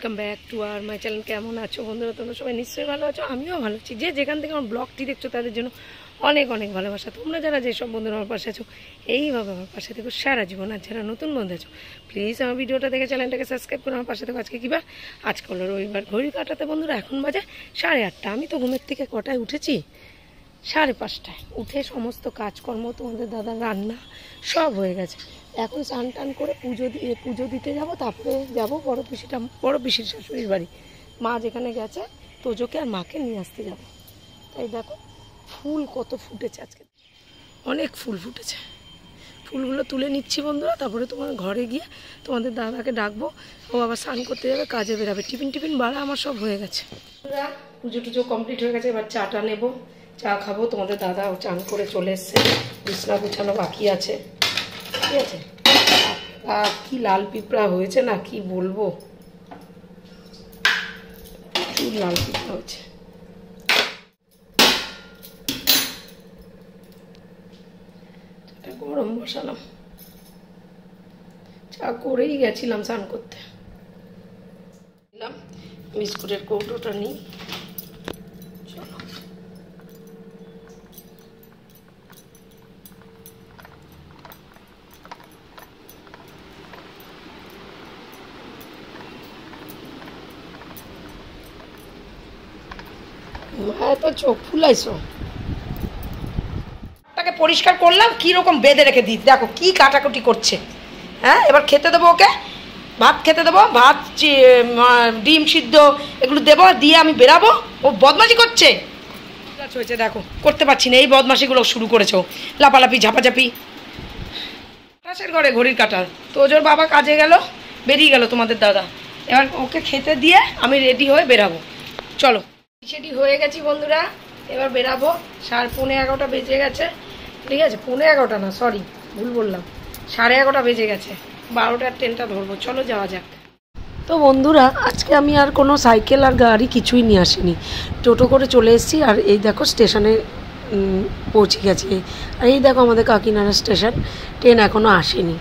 Welcome back to our my channel. কেমন আছো বন্ধুরা? তোমরা সবাই নিশ্চয়ই ভালো আছো, আমিও ভালো আছি। যে যেখান থেকে আমার ব্লগটি দেখছো তাদের জন্য অনেক অনেক ভালোবাসা। তোমরা যারা যেসব বন্ধুরা আমার পাশে আছো এইভাবে আমার পাশে থেকো সারা জীবন। আর যারা নতুন বন্ধু আছো প্লিজ আমার ভিডিওটা দেখে চ্যানেলটাকে সাবস্ক্রাইব করে আমার পাশে থেকো। আজকে কী বার? আজকে হলো রবিবার। ঘড়ি কাটাতে বন্ধুরা এখন বাজে 8:30। আমি তো ঘুমের থেকে কটায় উঠেছি? 5:30টায় উঠে সমস্ত কাজকর্ম, তোমাদের দাদার রান্না সব হয়ে গেছে। এখন স্নান টান করে পুজো দিতে যাব, তারপরে যাব বড় পিসির শাশুড়ির বাড়ি। মা যেখানে গেছে তোজোকে আর মাকে নিয়ে আসতে যাব। তাই দেখো ফুল কত ফুটেছে আজকে, অনেক ফুল ফুটেছে। ফুলগুলো তুলে নিচ্ছি বন্ধুরা, তারপরে তোমার ঘরে গিয়ে তোমাদের দাদাকে ডাকবো। ও আবার স্নান করতে যাবে, কাজে বেরাবে। টিফিন বাড়া আমার সব হয়ে গেছে। পুজো টুজো কমপ্লিট হয়ে গেছে, এবার চাটা নেবো, চা খাবো। তোমাদের দাদা চান করে চলে এসছে, বিছনা গুছানো বাকি আছে। ঠিক আছে, কি লাল পিঁপড়া হয়েছে না কি বলবো, প্রচুর লাল পিঁপড়া হয়েছে। গরম বসালাম, চা করেই গেছিলাম স্নান করতে। বিস্কুটের কৌটোটা নিই, চলো। হ্যাঁ, তো চোখ ফুলাইছো। তাকে পরিষ্কার করলাম, কিরকম বেঁধে রেখে দিই, দেখো কি কাটাকুটি করছে। হ্যাঁ, এবার খেতে দেবো ওকে, ভাত খেতে দেবো, ভাত ডিম সিদ্ধ এগুলো দেবো, দিয়ে আমি বেরাবো। ও বদমাশি করছে, হয়েছে দেখো, করতে পারছি না। এই বদমাশিগুলো শুরু করেছো, লাপালাপি ঝাপাঝাপি। পাশের ঘরে ঘড়ির কাটা, তোজোর বাবা কাজে গেল, বেরিয়ে গেল তোমাদের দাদা। এবার ওকে খেতে দিয়ে আমি রেডি হয়ে বেরাবো। চলো, সেটি হয়ে গেছি বন্ধুরা, এবার বেরাবো। 11:30 বেজে গেছে। ঠিক আছে, 11:30 না, সরি ভুল বললাম, 11:30 বেজে গেছে। 12টার ট্রেনটা ধরবো। চলো যাওয়া যাক। তো বন্ধুরা, আজকে আমি আর কোনো সাইকেল আর গাড়ি কিছুই নিয়ে আসিনি, টোটো করে চলে এসেছি। আর এই দেখো স্টেশনে পৌঁছে গেছি। আর এই দেখো আমাদের কাকিনাড়া স্টেশন, ট্রেন এখনও আসেনি।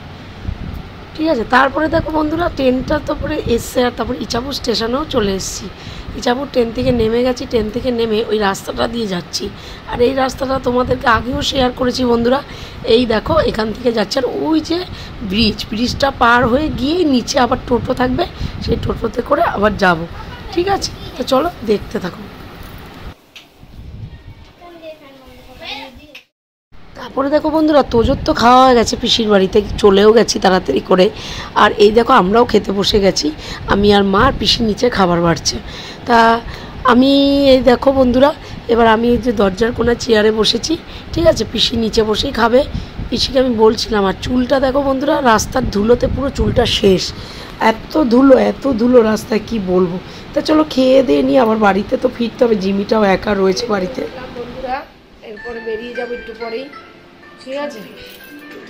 ঠিক আছে, তারপরে দেখো বন্ধুরা ট্রেনটা তারপরে এসছে, আর তারপরে ইচাপুর স্টেশনেও চলে এসেছি। ইচাপুর ট্রেন থেকে নেমে গেছি, ট্রেন থেকে নেমে ওই রাস্তাটা দিয়ে যাচ্ছি। আর এই রাস্তাটা তোমাদেরকে আগেও শেয়ার করেছি বন্ধুরা। এই দেখো এখান থেকে যাচ্ছে, আর ওই যে ব্রিজটা পার হয়ে গিয়েই নিচে আবার টোটো থাকবে, সেই টোটোতে করে আবার যাব। ঠিক আছে, তো চলো দেখতে থাকো। তারপরে দেখো বন্ধুরা, তোজোর তো খাওয়া হয়ে গেছে, পিসির বাড়িতে চলেও গেছি তাড়াতাড়ি করে। আর এই দেখো আমরাও খেতে বসে গেছি, আমি আর মা। আর পিসির নিচে খাবার বাড়ছে। তা আমি এই দেখো বন্ধুরা, এবার আমি যে দরজার কোণা চেয়ারে বসেছি। ঠিক আছে, পিসি নিচে বসেই খাবে। পিসিকে আমি বলছিলাম, আর চুলটা দেখো বন্ধুরা, রাস্তার ধুলোতে পুরো চুলটা শেষ। এত ধুলো রাস্তায়, কি বলবো। তা চলো খেয়ে দিয়ে নিয়ে আবার বাড়িতে তো ফিরতে হবে, জিমিটাও একা রয়েছে বাড়িতে। বন্ধুরা এরপরে বেরিয়ে যাবো একটু পরেই। ঠিক আছে,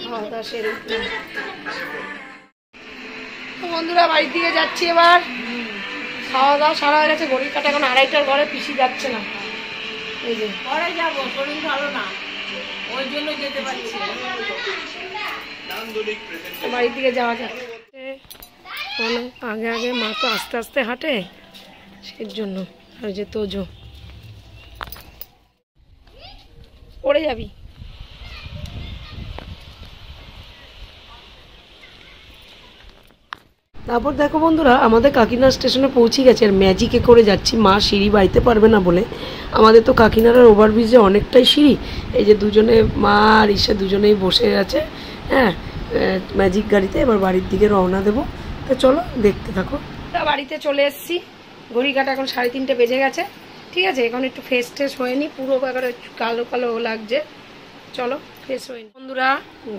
খাওয়া দাওয়া সেরে বন্ধুরা বাড়ির দিকে যাচ্ছি। এবার খাওয়া দাওয়া সারা হয়ে গেছে, ঘড়ির কাটা এখন 2:30টার ঘরে। পিসি যাচ্ছে না, এই যে ঘরে যাবো, শরীর ভালো না, ওই জন্য যেতে পারছি না। বাড়ির দিকে যাওয়া যাচ্ছে আগে মা তো আস্তে আস্তে হাঁটে, সেই জন্য। আর যে তোজো, পড়ে যাবি। তারপর দেখো বন্ধুরা, আমাদের কাকিনাড়া স্টেশনে পৌঁছে গেছে। আর ম্যাজিকে করে যাচ্ছি, মা সিঁড়ি বাইতে পারবে না বলে। আমাদের তো কাকিনাড়ার ওভারব্রিজে অনেকটাই সিঁড়ি। এই যে দুজনে, মা আর ঈশা দুজনেই বসে আছে, হ্যাঁ, ম্যাজিক গাড়িতে। এবার বাড়ির দিকে রওনা দেবো। তো চলো দেখতে থাকো। বাড়িতে চলে এসেছি, ঘড়ি কাটা এখন 3:30 বেজে গেছে। ঠিক আছে, এখন একটু ফ্রেশ হয়ে নি, পুরো একেবারে কালো কালো লাগছে। চলো ফ্রেশ হয়ে নি বন্ধুরা।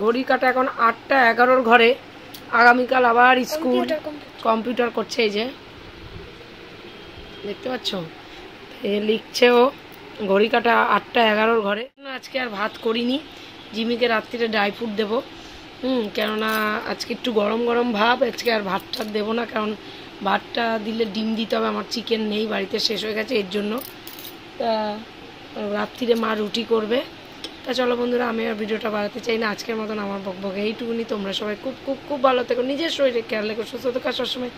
ঘড়ি কাটা এখন 8:11 ঘরে। আগামীকাল আবার স্কুল, কম্পিউটার করছে। এই যে দেখতে পাচ্ছ, লিখছে ও। ঘড়ি কাটা 8:11 ঘরে। আজকে আর ভাত করিনি, জিমিকে রাত্রিরে ড্রাই ফ্রুট দেবো। কেননা আজকে একটু গরম গরম ভাব, আজকে আর ভাতটা দেবো না, কারণ ভাতটা দিলে ডিম দিতে হবে। আমার চিকেন নেই বাড়িতে, শেষ হয়ে গেছে, এর জন্য। তা রাত্রিরে মা রুটি করবে। তা চলো বন্ধুরা, আমি আর ভিডিওটা বাড়াতে চাই না। আজকের মতন আমার বকবক এইটুকুনি। তোমরা সবাই খুব খুব খুব ভালো থেকো, নিজের শরীরে খেয়াল রেখো, সুস্থ থাকো, সবসময়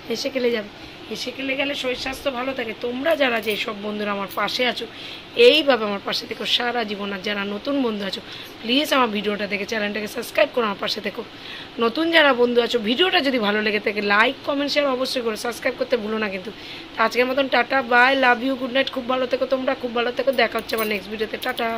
হেসে খেলে যাবে। হেসে খেলে গেলে শরীর স্বাস্থ্য ভালো থাকে। তোমরা যারা যেসব বন্ধুরা আমার পাশে আছো এইভাবে আমার পাশে থেকো সারা জীবন। আর যারা নতুন বন্ধু আছো প্লিজ আমার ভিডিওটা দেখে চ্যানেলটাকে সাবস্ক্রাইব করো, আমার পাশে থেকো। নতুন যারা বন্ধু আছো ভিডিওটা যদি ভালো লেগে থাকে লাইক কমেন্ট শেয়ার অবশ্যই করো, সাবস্ক্রাইব করতে ভুলো না কিন্তু। তো আজকের মতন tata bye, love you, good night. খুব ভালো থেকো তোমরা, খুব ভালো থেকো। দেখা হচ্ছে আমার নেক্সট ভিডিওতে। টাটা।